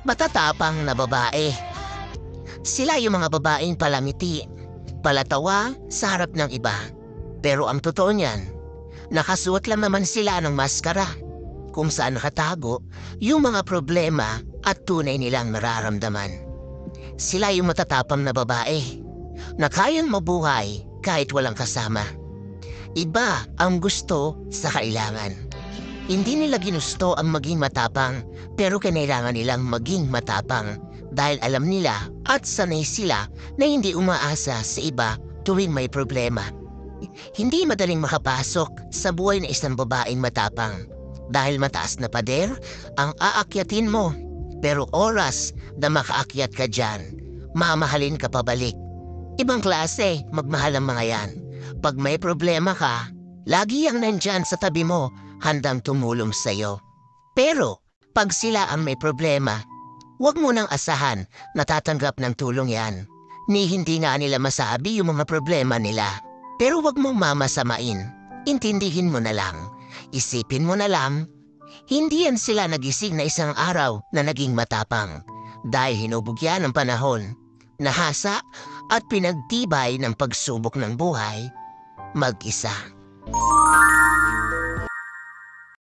matatapang na babae. Sila yung mga babaeng palamiti, palatawa sa harap ng iba. Pero ang totoo niyan, nakasuot lang naman sila ng maskara kung saan nakatago yung mga problema at tunay nilang nararamdaman. Sila yung matatapang na babae na kayang mabuhay kahit walang kasama. Iba ang gusto sa kailangan. Hindi nila ginusto ang maging matapang pero kinailangan nilang maging matapang dahil alam nila at sanay sila na hindi umaasa sa iba tuwing may problema. Hindi madaling makapasok sa buhay ng isang babaeng matapang dahil mataas na pader ang aakyatin mo. Pero oras na makaakyat ka dyan, mamahalin ka pabalik. Ibang klase, magmahal ang mga yan. Pag may problema ka, lagi ang nandyan sa tabi mo, handang tumulong sa'yo. Pero, pag sila ang may problema, huwag mo nang asahan na tatanggap ng tulong yan. Ni hindi nga nila masabi yung mga problema nila. Pero huwag mong mamasamain. Intindihin mo na lang. Isipin mo na lang. Hindi yan sila nagising na isang araw na naging matapang. Dahil hinubog yan ng panahon. Nahasa at pinagtibay ng pagsubok ng buhay mag-isa.